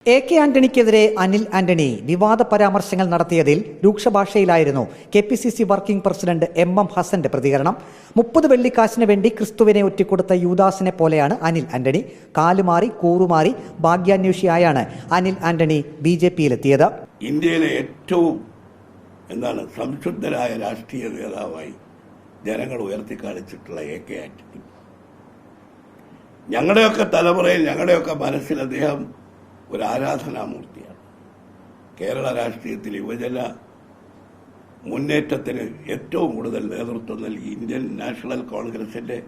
K ആന്റണിക്കെതിരെ Anil Antony വിവാദ പരാമർശങ്ങൾ നടത്തിയതിൽ രൂക്ഷഭാഷയിലായിരുന്നു KPCC വർക്കിംഗ് പ്രസിഡന്റ് എം ഹസന്റെ പ്രതികരണം. 30 വെള്ളിക്കാശിന് വേണ്ടി ക്രിസ്തുവിനെ ഒറ്റിക്കൊടുത്ത യൂദാസിനെ പോലെയാണ് അനിൽ ആന്റണി. കാലുമാറി കൂറുമാറി ഭാഗ്യാന്വേഷിയായാണ് അനിൽ ആന്റണി BJPയിലെത്തിയത്. ഇന്ത്യയിലെ ഏറ്റവും സംശുദ്ധരായ രാഷ്ട്രീയ നേതാവായി ജനങ്ങൾ ഉയർത്തിക്കാണിച്ചിട്ടുള്ള കെ ആന്റണി, ഞങ്ങളുടെയൊക്കെ തലമുറയിൽ ഞങ്ങളുടെയൊക്കെ മനസ്സിൽ അദ്ദേഹം ഒരു ആരാധനാമൂർത്തിയാണ്. കേരള രാഷ്ട്രീയത്തിൽ യുവജന മുന്നേറ്റത്തിന് ഏറ്റവും കൂടുതൽ നേതൃത്വം നൽകി ഇന്ത്യൻ നാഷണൽ കോൺഗ്രസിന്റെ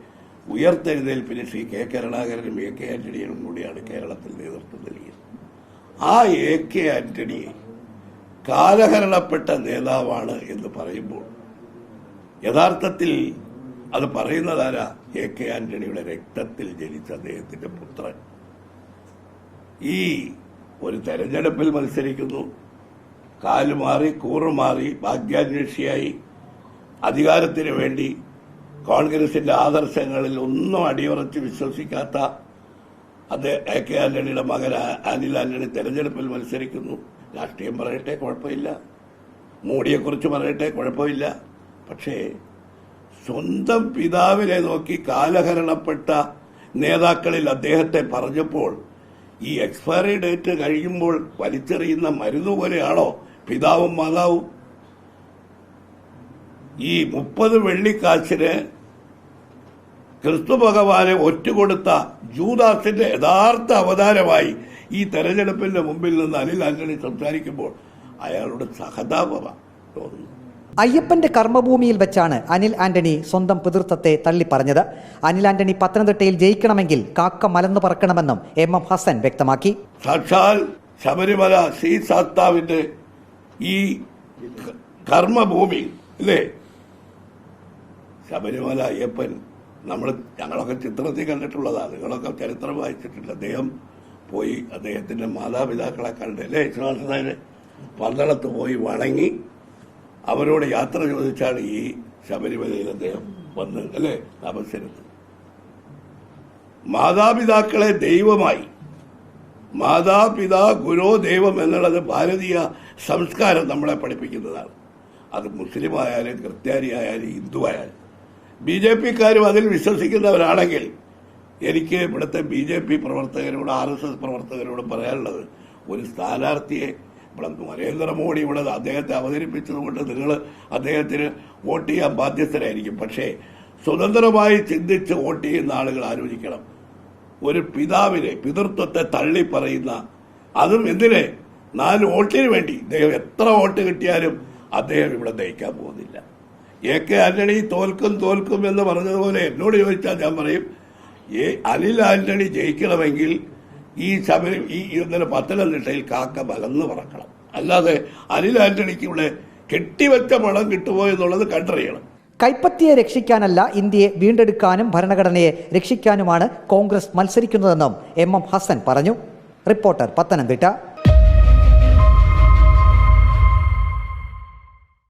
ഉയർത്തെഴുന്നേൽപ്പിന് ശ്രീ കെ കരുണാകരനും കെ ആന്റണിയും കൂടിയാണ് കേരളത്തിൽ നേതൃത്വം നൽകിയത്. ആ കെ ആന്റണിയെ കാലഹരണപ്പെട്ട നേതാവാണ് എന്ന് പറയുമ്പോൾ യഥാർത്ഥത്തിൽ അത് പറയുന്നതാരാ? കെ ആന്റണിയുടെ രക്തത്തിൽ ജനിച്ച അദ്ദേഹത്തിന്റെ പുത്രൻ ഈ ഒരു തെരഞ്ഞെടുപ്പിൽ മത്സരിക്കുന്നു, കാലുമാറി കൂറുമാറി ഭാഗ്യാന്വേഷിയായി അധികാരത്തിന് വേണ്ടി കോൺഗ്രസിന്റെ ആദർശങ്ങളിൽ ഒന്നും അടിയുറച്ച് വിശ്വസിക്കാത്ത കെ ആന്റണിയുടെ മകൻ അനിൽ ആന്റണി തെരഞ്ഞെടുപ്പിൽ മത്സരിക്കുന്നു. രാഷ്ട്രീയം പറയട്ടെ, കുഴപ്പമില്ല. മോഡിയെക്കുറിച്ച് പറയട്ടെ, കുഴപ്പമില്ല. പക്ഷേ സ്വന്തം പിതാവിനെ നോക്കി കാലഹരണപ്പെട്ട നേതാക്കളിൽ അദ്ദേഹത്തെ പറഞ്ഞപ്പോൾ ഈ എക്സ്പയറി ഡേറ്റ് കഴിയുമ്പോൾ വലിച്ചെറിയുന്ന മരുന്ന് പോലെയാണോ പിതാവും മാതാവും? ഈ 30 വെള്ളിക്കാശിന് ക്രിസ്തു ഭഗവാനെ ഒറ്റുകൊടുത്ത ജൂദാസിന്റെ യഥാർത്ഥ അവതാരമായി ഈ തെരഞ്ഞെടുപ്പിന്റെ മുമ്പിൽ നിന്ന് അനിൽ ആന്റണി സംസാരിക്കുമ്പോൾ അയാളുടെ സഹതാപമാണ് തോന്നുന്നു. അയ്യപ്പന്റെ കർമ്മഭൂമിയിൽ വെച്ചാണ് അനിൽ ആന്റണി സ്വന്തം പിതൃത്വത്തെ തള്ളിപ്പറഞ്ഞത്. അനിൽ ആന്റണി പത്തനംതിട്ടയിൽ ജയിക്കണമെങ്കിൽ കാക്ക മലന്നു പറക്കണമെന്നും എം ഹസൻ വ്യക്തമാക്കി. സാക്ഷാൽ ശബരിമല ശ്രീ സാത്താവിന്റെ ഈ കർമ്മഭൂമി അല്ലേ, ശബരിമല അയ്യപ്പൻ ഞങ്ങളൊക്കെ ചിത്രത്തിൽ കണ്ടിട്ടുള്ളതാണ്, നിങ്ങളൊക്കെ ചരിത്രം വായിച്ചിട്ടില്ല. അദ്ദേഹം പോയി അദ്ദേഹത്തിന്റെ മാതാപിതാക്കളെ കണ്ട് അല്ലേ ശ്രീനിവാസനായരെ പന്തളത്ത് പോയി വണങ്ങി അവരോട് യാത്ര ചോദിച്ചാണ് ഈ ശബരിമലയിൽ അദ്ദേഹം വന്ന് അല്ലേ തപസ്സിരുന്നത്. മാതാപിതാക്കളെ ദൈവമായി, മാതാപിതാ ഗുരോ ദൈവം എന്നുള്ളത് ഭാരതീയ സംസ്കാരം നമ്മളെ പഠിപ്പിക്കുന്നതാണ്. അത് മുസ്ലിം ആയാലും ക്രിസ്ത്യാനി ആയാലും ഹിന്ദു ആയാലും BJPക്കാരും അതിൽ വിശ്വസിക്കുന്നവരാണെങ്കിൽ എനിക്ക് ഇവിടുത്തെ BJP പ്രവർത്തകരോട് RSS പ്രവർത്തകരോട് പറയാനുള്ളത്, ഒരു സ്ഥാനാർത്ഥിയെ ഇവിടെ നരേന്ദ്രമോദി ഇവിടെ അദ്ദേഹത്തെ അവതരിപ്പിച്ചതുകൊണ്ട് നിങ്ങൾ അദ്ദേഹത്തിന് വോട്ട് ചെയ്യാൻ ബാധ്യസ്ഥരായിരിക്കും. പക്ഷേ സ്വതന്ത്രമായി ചിന്തിച്ച് വോട്ട് ചെയ്യുന്ന ആളുകൾ ആലോചിക്കണം. ഒരു പിതാവിനെ പിതൃത്വത്തെ തള്ളിപ്പറയുന്ന, അതും എന്തിനെ 4 വോട്ടിന് വേണ്ടി അദ്ദേഹം എത്ര വോട്ട് കിട്ടിയാലും അദ്ദേഹം ഇവിടെ നയിക്കാൻ പോകുന്നില്ല. കെ ആന്റണി തോൽക്കും എന്ന് പറഞ്ഞതുപോലെ എന്നോട് ചോദിച്ചാൽ ഞാൻ പറയും, അനിൽ ആന്റണി ജയിക്കണമെങ്കിൽ ഈ പത്തനംതിട്ടയിൽ കാക്ക മലന്ന് പറക്കണം. അല്ലാതെ അനിൽ ആന്റണിക്ക് ഇവിടെ കെട്ടിവെച്ച പണം കിട്ടുമോ എന്നുള്ളത് കണ്ടറിയണം. കൈപ്പത്തിയെ രക്ഷിക്കാനല്ല, ഇന്ത്യയെ വീണ്ടെടുക്കാനും ഭരണഘടനയെ രക്ഷിക്കാനുമാണ് കോൺഗ്രസ് മത്സരിക്കുന്നതെന്നും എം ഹസൻ പറഞ്ഞു. റിപ്പോർട്ടർ, പത്തനംതിട്ട.